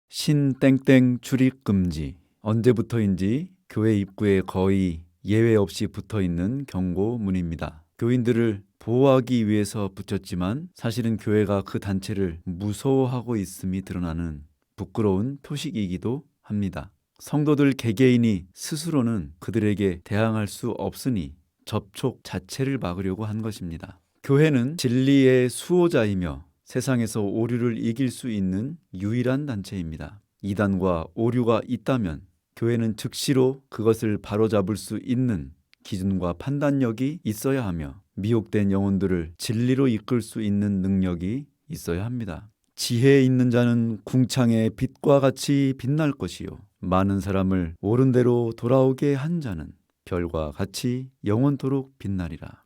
신땡땡 출입 금지. 언제부터인지 교회 입구에 거의 예외 없이 붙어있는 경고문입니다. 교인들을 보호하기 위해서 붙였지만 사실은 교회가 그 단체를 무서워하고 있음이 드러나는 부끄러운 표식이기도 합니다. 성도들 개개인이 스스로는 그들에게 대항할 수 없으니 접촉 자체를 막으려고 한 것입니다. 교회는 진리의 수호자이며 세상에서 오류를 이길 수 있는 유일한 단체입니다. 이단과 오류가 있다면 교회는 즉시로 그것을 바로잡을 수 있는 기준과 판단력이 있어야 하며 미혹된 영혼들을 진리로 이끌 수 있는 능력이 있어야 합니다. 지혜 있는 자는 궁창의 빛과 같이 빛날 것이요 많은 사람을 옳은 대로 돌아오게 한 자는 별과 같이 영원토록 빛나리라.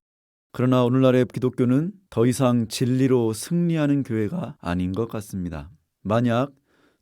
그러나 오늘날의 기독교는 더 이상 진리로 승리하는 교회가 아닌 것 같습니다. 만약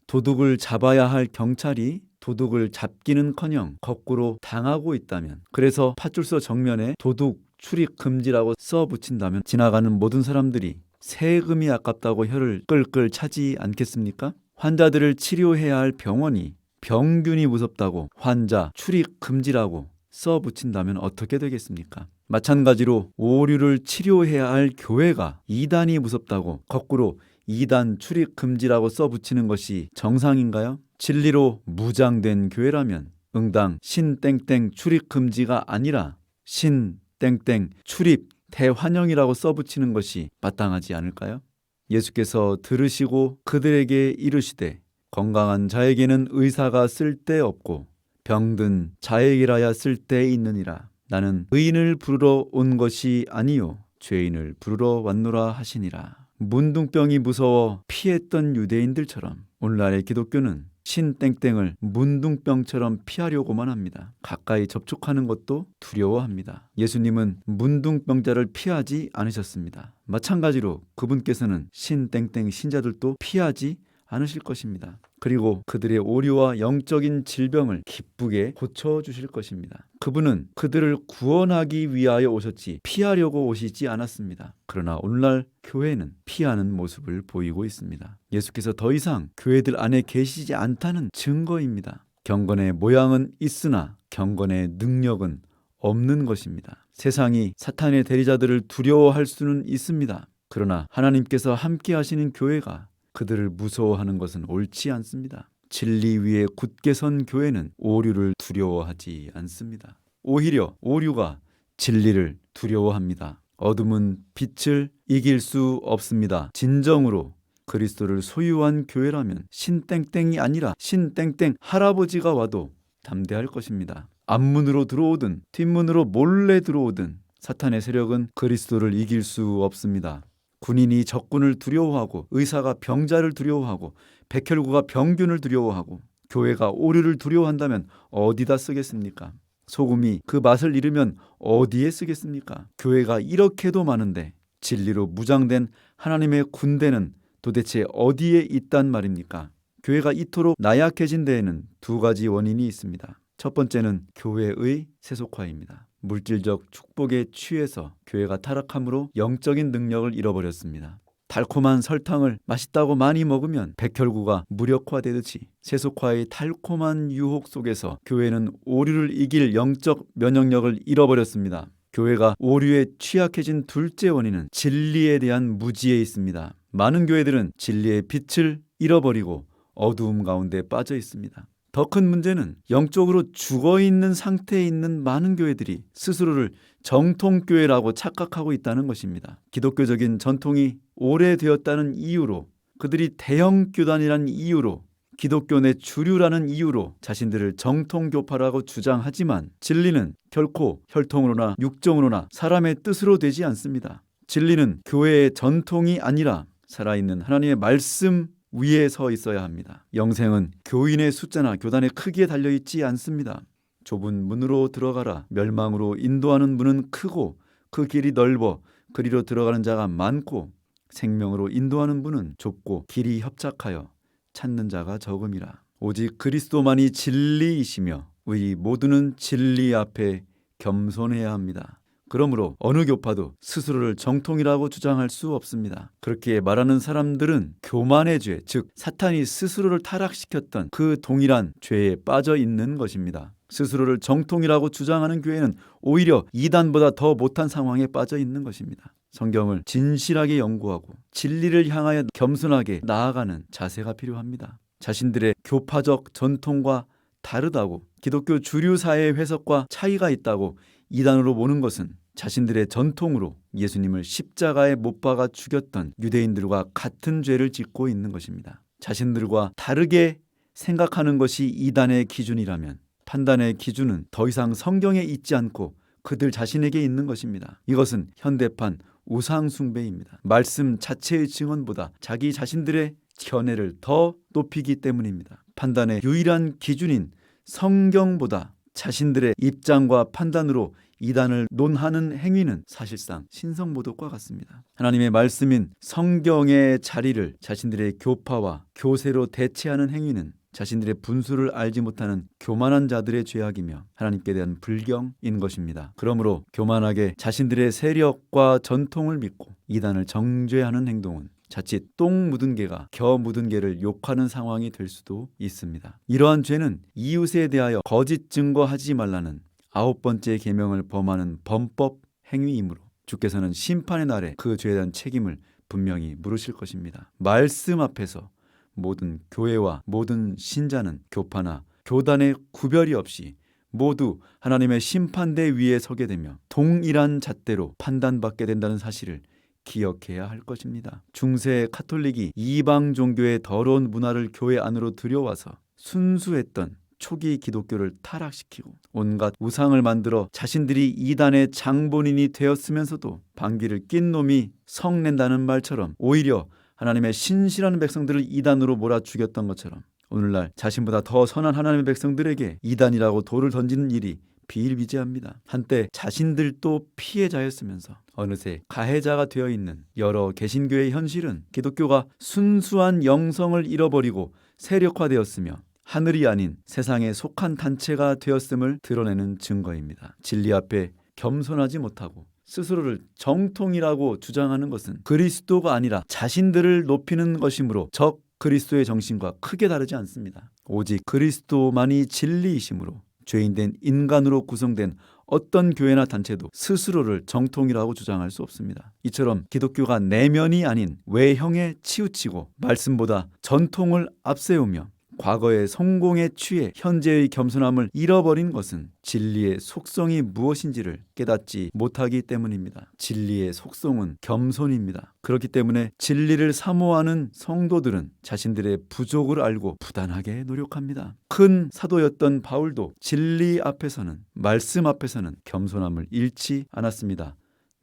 도둑을 잡아야 할 경찰이 도둑을 잡기는커녕 거꾸로 당하고 있다면, 그래서 파출소 정면에 도둑 출입 금지라고 써붙인다면 지나가는 모든 사람들이 세금이 아깝다고 혀를 끌끌 차지 않겠습니까? 환자들을 치료해야 할 병원이 병균이 무섭다고 환자 출입 금지라고 써붙인다면 어떻게 되겠습니까? 마찬가지로 오류를 치료해야 할 교회가 이단이 무섭다고 거꾸로 이단 출입 금지라고 써붙이는 것이 정상인가요? 진리로 무장된 교회라면 응당 신땡땡 출입 금지가 아니라 신땡땡 출입 대환영이라고 써붙이는 것이 마땅하지 않을까요? 예수께서 들으시고 그들에게 이르시되 건강한 자에게는 의사가 쓸데없고 병든 자에게라야 쓸데있느니라. 나는 의인을 부르러 온 것이 아니요 죄인을 부르러 왔노라 하시니라. 문둥병이 무서워 피했던 유대인들처럼 오늘날의 기독교는 신땡땡을 문둥병처럼 피하려고만 합니다. 가까이 접촉하는 것도 두려워합니다. 예수님은 문둥병자를 피하지 않으셨습니다. 마찬가지로 그분께서는 신땡땡 신자들도 피하지 않으실 것입니다. 그리고 그들의 오류와 영적인 질병을 기쁘게 고쳐주실 것입니다. 그분은 그들을 구원하기 위하여 오셨지 피하려고 오시지 않았습니다. 그러나 오늘날 교회는 피하는 모습을 보이고 있습니다. 예수께서 더 이상 교회들 안에 계시지 않다는 증거입니다. 경건의 모양은 있으나 경건의 능력은 없는 것입니다. 세상이 사탄의 대리자들을 두려워할 수는 있습니다. 그러나 하나님께서 함께 하시는 교회가 그들을 무서워하는 것은 옳지 않습니다. 진리 위에 굳게 선 교회는 오류를 두려워하지 않습니다. 오히려 오류가 진리를 두려워합니다. 어둠은 빛을 이길 수 없습니다. 진정으로 그리스도를 소유한 교회라면 신땡땡이 아니라 신땡땡 할아버지가 와도 담대할 것입니다. 앞문으로 들어오든 뒷문으로 몰래 들어오든 사탄의 세력은 그리스도를 이길 수 없습니다. 군인이 적군을 두려워하고 의사가 병자를 두려워하고 백혈구가 병균을 두려워하고 교회가 오류를 두려워한다면 어디다 쓰겠습니까? 소금이 그 맛을 잃으면 어디에 쓰겠습니까? 교회가 이렇게도 많은데 진리로 무장된 하나님의 군대는 도대체 어디에 있단 말입니까? 교회가 이토록 나약해진 데에는 두 가지 원인이 있습니다. 첫 번째는 교회의 세속화입니다. 물질적 축복에 취해서 교회가 타락함으로 영적인 능력을 잃어버렸습니다. 달콤한 설탕을 맛있다고 많이 먹으면 백혈구가 무력화되듯이 세속화의 달콤한 유혹 속에서 교회는 오류를 이길 영적 면역력을 잃어버렸습니다. 교회가 오류에 취약해진 둘째 원인은 진리에 대한 무지에 있습니다. 많은 교회들은 진리의 빛을 잃어버리고 어두움 가운데 빠져 있습니다. 더 큰 문제는 영적으로 죽어있는 상태에 있는 많은 교회들이 스스로를 정통교회라고 착각하고 있다는 것입니다. 기독교적인 전통이 오래되었다는 이유로, 그들이 대형교단이라는 이유로, 기독교 내 주류라는 이유로 자신들을 정통교파라고 주장하지만 진리는 결코 혈통으로나 육정으로나 사람의 뜻으로 되지 않습니다. 진리는 교회의 전통이 아니라 살아있는 하나님의 말씀 위에 서 있어야 합니다. 영생은 교인의 숫자나 교단의 크기에 달려있지 않습니다. 좁은 문으로 들어가라. 멸망으로 인도하는 문은 크고 그 길이 넓어 그리로 들어가는 자가 많고 생명으로 인도하는 문은 좁고 길이 협착하여 찾는 자가 적음이라. 오직 그리스도만이 진리이시며 우리 모두는 진리 앞에 겸손해야 합니다. 그러므로 어느 교파도 스스로를 정통이라고 주장할 수 없습니다. 그렇게 말하는 사람들은 교만의 죄, 즉 사탄이 스스로를 타락시켰던 그 동일한 죄에 빠져 있는 것입니다. 스스로를 정통이라고 주장하는 교회는 오히려 이단보다 더 못한 상황에 빠져 있는 것입니다. 성경을 진실하게 연구하고 진리를 향하여 겸손하게 나아가는 자세가 필요합니다. 자신들의 교파적 전통과 다르다고, 기독교 주류 사회의 해석과 차이가 있다고 이단으로 보는 것은 자신들의 전통으로 예수님을 십자가에 못 박아 죽였던 유대인들과 같은 죄를 짓고 있는 것입니다. 자신들과 다르게 생각하는 것이 이단의 기준이라면 판단의 기준은 더 이상 성경에 있지 않고 그들 자신에게 있는 것입니다. 이것은 현대판 우상 숭배입니다. 말씀 자체의 증언보다 자기 자신들의 견해를 더 높이기 때문입니다. 판단의 유일한 기준인 성경보다 자신들의 입장과 판단으로 이단을 논하는 행위는 사실상 신성모독과 같습니다. 하나님의 말씀인 성경의 자리를 자신들의 교파와 교세로 대체하는 행위는 자신들의 분수를 알지 못하는 교만한 자들의 죄악이며 하나님께 대한 불경인 것입니다. 그러므로 교만하게 자신들의 세력과 전통을 믿고 이단을 정죄하는 행동은 자칫 똥 묻은 개가 겨 묻은 개를 욕하는 상황이 될 수도 있습니다. 이러한 죄는 이웃에 대하여 거짓 증거하지 말라는 9번째 계명을 범하는 범법 행위이므로 주께서는 심판의 날에 그 죄에 대한 책임을 분명히 물으실 것입니다. 말씀 앞에서 모든 교회와 모든 신자는 교파나 교단의 구별이 없이 모두 하나님의 심판대 위에 서게 되며 동일한 잣대로 판단받게 된다는 사실을 기억해야 할 것입니다. 중세 카톨릭이 이방 종교의 더러운 문화를 교회 안으로 들여와서 순수했던 초기 기독교를 타락시키고 온갖 우상을 만들어 자신들이 이단의 장본인이 되었으면서도 방귀를 낀 놈이 성낸다는 말처럼 오히려 하나님의 신실한 백성들을 이단으로 몰아 죽였던 것처럼 오늘날 자신보다 더 선한 하나님의 백성들에게 이단이라고 돌을 던지는 일이 비일비재합니다. 한때 자신들도 피해자였으면서 어느새 가해자가 되어 있는 여러 개신교의 현실은 기독교가 순수한 영성을 잃어버리고 세력화되었으며 하늘이 아닌 세상에 속한 단체가 되었음을 드러내는 증거입니다. 진리 앞에 겸손하지 못하고 스스로를 정통이라고 주장하는 것은 그리스도가 아니라 자신들을 높이는 것이므로 적 그리스도의 정신과 크게 다르지 않습니다. 오직 그리스도만이 진리이시므로 죄인된 인간으로 구성된 어떤 교회나 단체도 스스로를 정통이라고 주장할 수 없습니다. 이처럼 기독교가 내면이 아닌 외형에 치우치고 말씀보다 전통을 앞세우며 과거의 성공에 취해 현재의 겸손함을 잃어버린 것은 진리의 속성이 무엇인지를 깨닫지 못하기 때문입니다. 진리의 속성은 겸손입니다. 그렇기 때문에 진리를 사모하는 성도들은 자신들의 부족을 알고 부단하게 노력합니다. 큰 사도였던 바울도 진리 앞에서는, 말씀 앞에서는 겸손함을 잃지 않았습니다.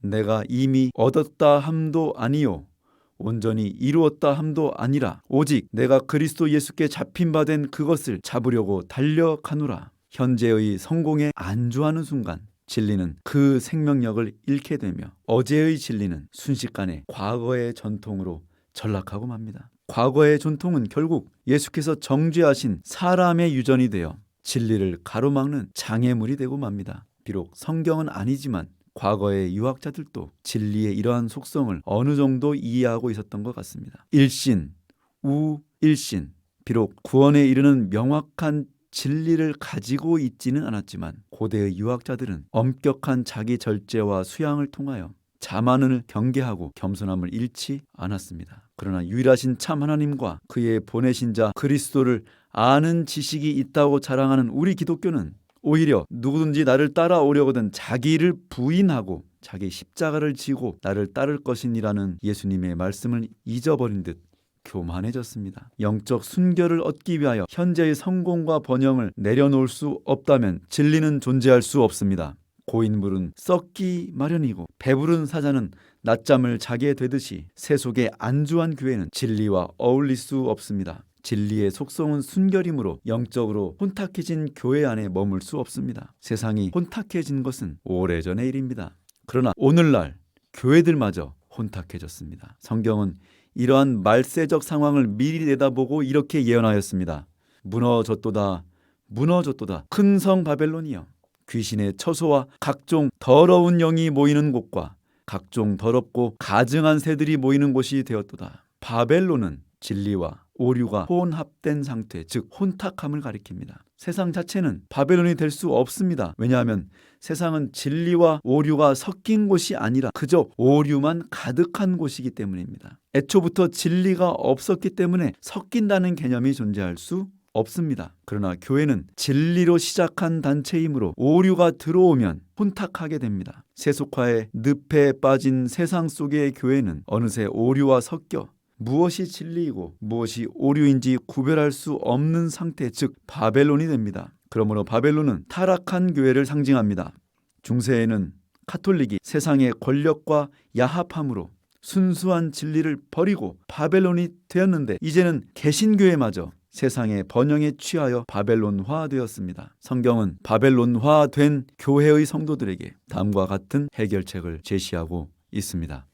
내가 이미 얻었다 함도 아니요 온전히 이루었다 함도 아니라 오직 내가 그리스도 예수께 잡힌 바 된 그것을 잡으려고 달려가노라. 현재의 성공에 안주하는 순간 진리는 그 생명력을 잃게 되며 어제의 진리는 순식간에 과거의 전통으로 전락하고 맙니다. 과거의 전통은 결국 예수께서 정죄하신 사람의 유전이 되어 진리를 가로막는 장애물이 되고 맙니다. 비록 성경은 아니지만 과거의 유학자들도 진리의 이러한 속성을 어느 정도 이해하고 있었던 것 같습니다. 일신, 우일신, 비록 구원에 이르는 명확한 진리를 가지고 있지는 않았지만 고대의 유학자들은 엄격한 자기 절제와 수양을 통하여 자만을 경계하고 겸손함을 잃지 않았습니다. 그러나 유일하신 참 하나님과 그의 보내신 자 그리스도를 아는 지식이 있다고 자랑하는 우리 기독교는 오히려 누구든지 나를 따라오려거든 자기를 부인하고 자기 십자가를 지고 나를 따를 것이니라는 예수님의 말씀을 잊어버린 듯 교만해졌습니다. 영적 순결을 얻기 위하여 현재의 성공과 번영을 내려놓을 수 없다면 진리는 존재할 수 없습니다. 고인물은 썩기 마련이고 배부른 사자는 낮잠을 자게 되듯이 세속에 안주한 교회는 진리와 어울릴 수 없습니다. 진리의 속성은 순결이므로 영적으로 혼탁해진 교회 안에 머물 수 없습니다. 세상이 혼탁해진 것은 오래전의 일입니다. 그러나 오늘날 교회들마저 혼탁해졌습니다. 성경은 이러한 말세적 상황을 미리 내다보고 이렇게 예언하였습니다. 무너졌도다 무너졌도다 큰 성 바벨론이여 귀신의 처소와 각종 더러운 영이 모이는 곳과 각종 더럽고 가증한 새들이 모이는 곳이 되었도다. 바벨론은 진리와 오류가 혼합된 상태, 즉 혼탁함을 가리킵니다. 세상 자체는 바벨론이 될 수 없습니다. 왜냐하면 세상은 진리와 오류가 섞인 곳이 아니라 그저 오류만 가득한 곳이기 때문입니다. 애초부터 진리가 없었기 때문에 섞인다는 개념이 존재할 수 없습니다. 그러나 교회는 진리로 시작한 단체이므로 오류가 들어오면 혼탁하게 됩니다. 세속화의 늪에 빠진 세상 속의 교회는 어느새 오류와 섞여 무엇이 진리이고 무엇이 오류인지 구별할 수 없는 상태, 즉 바벨론이 됩니다. 그러므로 바벨론은 타락한 교회를 상징합니다. 중세에는 카톨릭이 세상의 권력과 야합함으로 순수한 진리를 버리고 바벨론이 되었는데 이제는 개신교회마저 세상의 번영에 취하여 바벨론화되었습니다. 성경은 바벨론화된 교회의 성도들에게 다음과 같은 해결책을 제시하고 있습니다.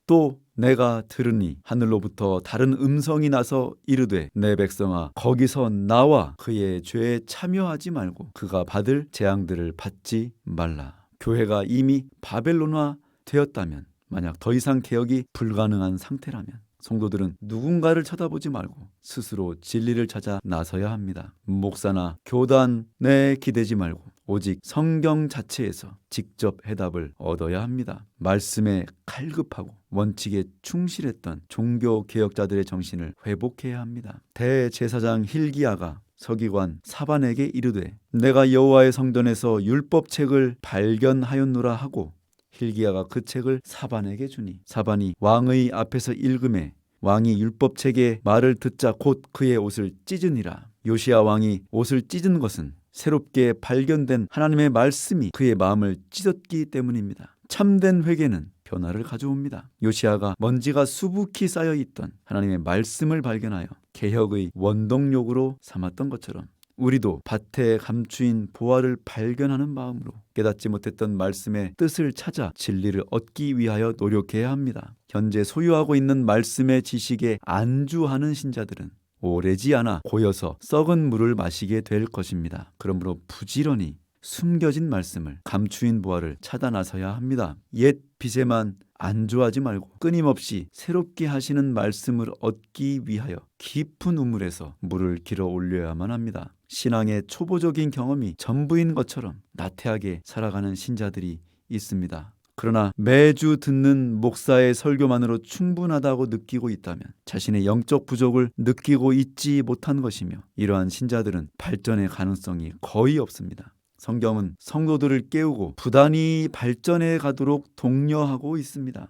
또 내가 들으니 하늘로부터 다른 음성이 나서 이르되 내 백성아 거기서 나와 그의 죄에 참여하지 말고 그가 받을 재앙들을 받지 말라. 교회가 이미 바벨론화 되었다면, 만약 더 이상 개혁이 불가능한 상태라면 성도들은 누군가를 쳐다보지 말고 스스로 진리를 찾아 나서야 합니다. 목사나 교단에 기대지 말고 오직 성경 자체에서 직접 해답을 얻어야 합니다. 말씀에 칼급하고 원칙에 충실했던 종교개혁자들의 정신을 회복해야 합니다. 대제사장 hil기야가 서기관 사반에게 이르되 내가 여호와의 성전에서 율법책을 발견하였노라 하고 hil기야가 그 책을 사반에게 주니 사반이 왕의 앞에서 읽음에 왕이 율법책의 말을 듣자 곧 그의 옷을 찢으니라. 요시야 왕이 옷을 찢은 것은 새롭게 발견된 하나님의 말씀이 그의 마음을 찢었기 때문입니다. 참된 회개는 변화를 가져옵니다. 요시야가 먼지가 수북히 쌓여있던 하나님의 말씀을 발견하여 개혁의 원동력으로 삼았던 것처럼 우리도 밭에 감추인 보화를 발견하는 마음으로 깨닫지 못했던 말씀의 뜻을 찾아 진리를 얻기 위하여 노력해야 합니다. 현재 소유하고 있는 말씀의 지식에 안주하는 신자들은 오래지 않아 고여서 썩은 물을 마시게 될 것입니다. 그러므로 부지런히 숨겨진 말씀을, 감추인 보화를 찾아 나서야 합니다. 옛 빚에만 안주하지 말고 끊임없이 새롭게 하시는 말씀을 얻기 위하여 깊은 우물에서 물을 길어 올려야만 합니다. 신앙의 초보적인 경험이 전부인 것처럼 나태하게 살아가는 신자들이 있습니다. 그러나 매주 듣는 목사의 설교만으로 충분하다고 느끼고 있다면 자신의 영적 부족을 느끼고 있지 못한 것이며 이러한 신자들은 발전의 가능성이 거의 없습니다. 성경은 성도들을 깨우고 부단히 발전해 가도록 독려하고 있습니다.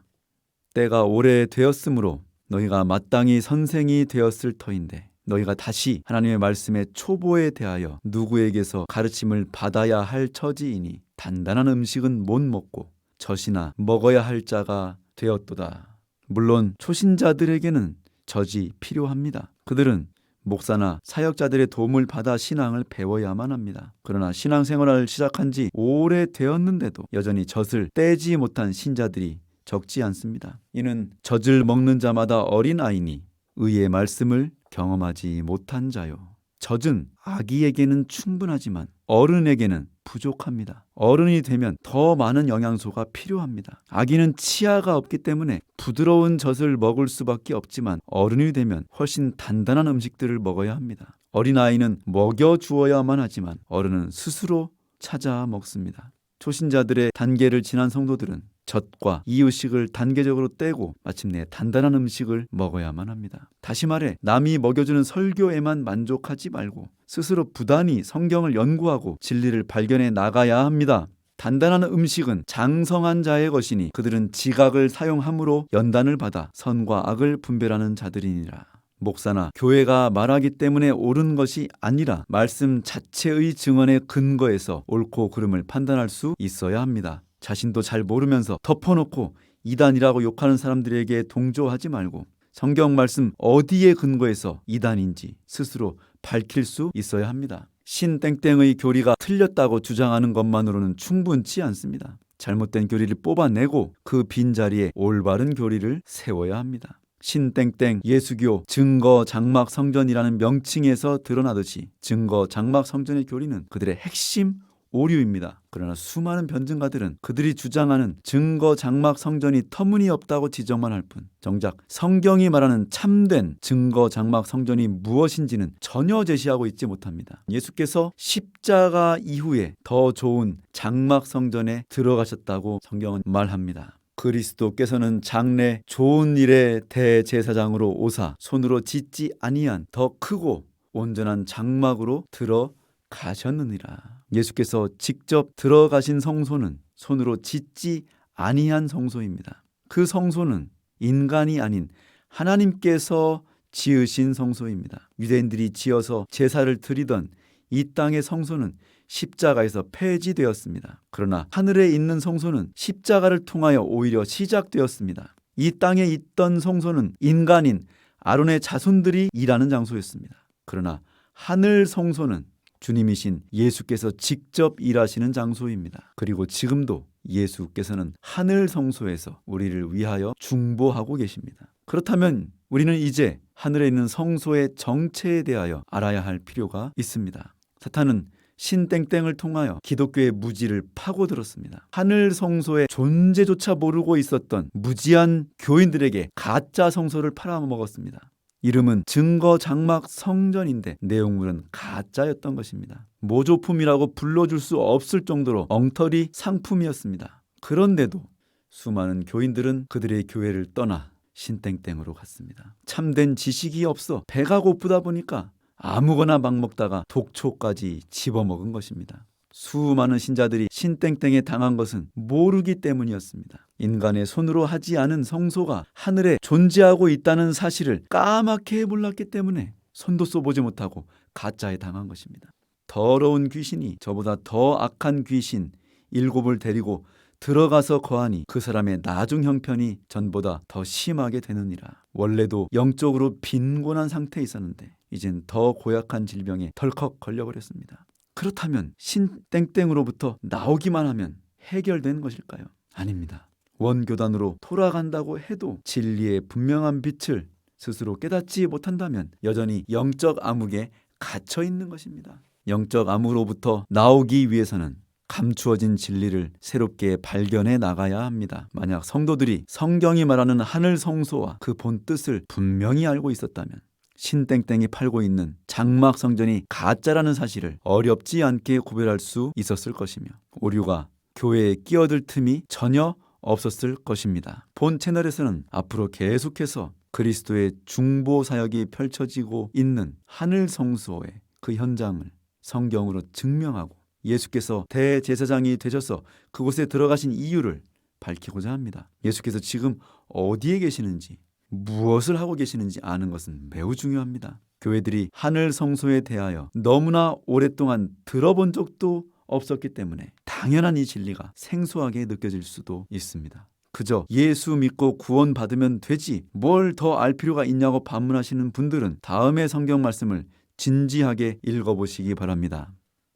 때가 오래되었으므로 너희가 마땅히 선생이 되었을 터인데 너희가 다시 하나님의 말씀의 초보에 대하여 누구에게서 가르침을 받아야 할 처지이니 단단한 음식은 못 먹고 젖이나 먹어야 할 자가 되었도다. 물론 초신자들에게는 젖이 필요합니다. 그들은 목사나 사역자들의 도움을 받아 신앙을 배워야만 합니다. 그러나 신앙생활을 시작한 지 오래되었는데도 여전히 젖을 떼지 못한 신자들이 적지 않습니다. 이는 젖을 먹는 자마다 어린아이니 의의 말씀을 경험하지 못한 자요. 젖은 아기에게는 충분하지만 어른에게는 부족합니다. 어른이 되면 더 많은 영양소가 필요합니다. 아기는 치아가 없기 때문에 부드러운 젖을 먹을 수밖에 없지만 어른이 되면 훨씬 단단한 음식들을 먹어야 합니다. 어린아이는 먹여주어야만 하지만 어른은 스스로 찾아 먹습니다. 초신자들의 단계를 지난 성도들은 젖과 이유식을 단계적으로 떼고 마침내 단단한 음식을 먹어야만 합니다. 다시 말해 남이 먹여주는 설교에만 만족하지 말고 스스로 부단히 성경을 연구하고 진리를 발견해 나가야 합니다. 단단한 음식은 장성한 자의 것이니 그들은 지각을 사용함으로 연단을 받아 선과 악을 분별하는 자들이니라. 목사나 교회가 말하기 때문에 옳은 것이 아니라 말씀 자체의 증언에 근거해서 옳고 그름을 판단할 수 있어야 합니다. 자신도 잘 모르면서 덮어놓고 이단이라고 욕하는 사람들에게 동조하지 말고 성경 말씀 어디에 근거해서 이단인지 스스로 밝힐 수 있어야 합니다. 신땡땡의 교리가 틀렸다고 주장하는 것만으로는 충분치 않습니다. 잘못된 교리를 뽑아내고 그 빈자리에 올바른 교리를 세워야 합니다. 신땡땡 예수교 증거 장막 성전이라는 명칭에서 드러나듯이 증거 장막 성전의 교리는 그들의 핵심 오류입니다. 그러나 수많은 변증가들은 그들이 주장하는 증거 장막 성전이 터무니없다고 지적만 할 뿐, 정작 성경이 말하는 참된 증거 장막 성전이 무엇인지는 전혀 제시하고 있지 못합니다. 예수께서 십자가 이후에 더 좋은 장막 성전에 들어가셨다고 성경은 말합니다. 그리스도께서는 장래 좋은 일의 대제사장으로 오사 손으로 짓지 아니한 더 크고 온전한 장막으로 들어가셨느니라. 예수께서 직접 들어가신 성소는 손으로 짓지 아니한 성소입니다. 그 성소는 인간이 아닌 하나님께서 지으신 성소입니다. 유대인들이 지어서 제사를 드리던 이 땅의 성소는 십자가에서 폐지되었습니다. 그러나 하늘에 있는 성소는 십자가를 통하여 오히려 시작되었습니다. 이 땅에 있던 성소는 인간인 아론의 자손들이 일하는 장소였습니다. 그러나 하늘 성소는 주님이신 예수께서 직접 일하시는 장소입니다. 그리고 지금도 예수께서는 하늘 성소에서 우리를 위하여 중보하고 계십니다. 그렇다면 우리는 이제 하늘에 있는 성소의 정체에 대하여 알아야 할 필요가 있습니다. 사탄은 신땡땡을 통하여 기독교의 무지를 파고들었습니다. 하늘 성소의 존재조차 모르고 있었던 무지한 교인들에게 가짜 성소를 팔아먹었습니다. 이름은 증거 장막 성전인데 내용물은 가짜였던 것입니다. 모조품이라고 불러줄 수 없을 정도로 엉터리 상품이었습니다. 그런데도 수많은 교인들은 그들의 교회를 떠나 신땡땡으로 갔습니다. 참된 지식이 없어 배가 고프다 보니까 아무거나 막 먹다가 독초까지 집어먹은 것입니다. 수많은 신자들이 신땡땡에 당한 것은 모르기 때문이었습니다. 인간의 손으로 하지 않은 성소가 하늘에 존재하고 있다는 사실을 까맣게 몰랐기 때문에 손도 써보지 못하고 가짜에 당한 것입니다. 더러운 귀신이 저보다 더 악한 귀신 7을 데리고 들어가서 거하니 그 사람의 나중 형편이 전보다 더 심하게 되느니라. 원래도 영적으로 빈곤한 상태에 있었는데 이젠 더 고약한 질병에 덜컥 걸려버렸습니다. 그렇다면 신땡땡으로부터 나오기만 하면 해결된 것일까요? 아닙니다. 원교단으로 돌아간다고 해도 진리의 분명한 빛을 스스로 깨닫지 못한다면 여전히 영적 암흑에 갇혀 있는 것입니다. 영적 암흑으로부터 나오기 위해서는 감추어진 진리를 새롭게 발견해 나가야 합니다. 만약 성도들이 성경이 말하는 하늘 성소와 그 본뜻을 분명히 알고 있었다면 신땡땡이 팔고 있는 장막 성전이 가짜라는 사실을 어렵지 않게 구별할 수 있었을 것이며 오류가 교회에 끼어들 틈이 전혀 없었을 것입니다. 본 채널에서는 앞으로 계속해서 그리스도의 중보 사역이 펼쳐지고 있는 하늘 성소의 그 현장을 성경으로 증명하고 예수께서 대제사장이 되셔서 그곳에 들어가신 이유를 밝히고자 합니다. 예수께서 지금 어디에 계시는지 무엇을 하고 계시는지 아는 것은 매우 중요합니다. 교회들이 하늘 성소에 대하여 너무나 오랫동안 들어본 적도 없었기 때문에 당연한 이 진리가 생소하게 느껴질 수도 있습니다. 그저 예수 믿고 구원받으면 되지 뭘 더 알 필요가 있냐고 반문하시는 분들은 다음의 성경 말씀을 진지하게 읽어보시기 바랍니다.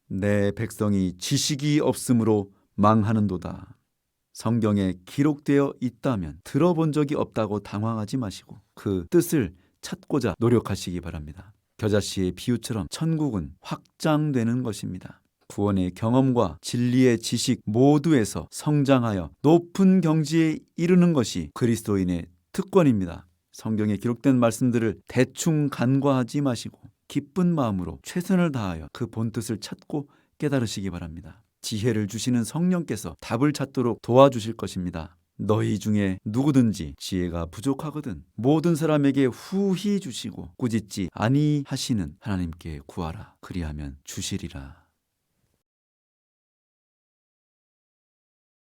내 백성이 지식이 없으므로 망하는도다. 성경에 기록되어 있다면 들어본 적이 없다고 당황하지 마시고 그 뜻을 찾고자 노력하시기 바랍니다. 겨자씨의 비유처럼 천국은 확장되는 것입니다. 구원의 경험과 진리의 지식 모두에서 성장하여 높은 경지에 이르는 것이 그리스도인의 특권입니다. 성경에 기록된 말씀들을 대충 간과하지 마시고 기쁜 마음으로 최선을 다하여 그 본뜻을 찾고 깨달으시기 바랍니다. 지혜를 주시는 성령께서 답을 찾도록 도와주실 것입니다. 너희 중에 누구든지 지혜가 부족하거든 모든 사람에게 후히 주시고 꾸짖지 아니하시는 하나님께 구하라. 그리하면 주시리라.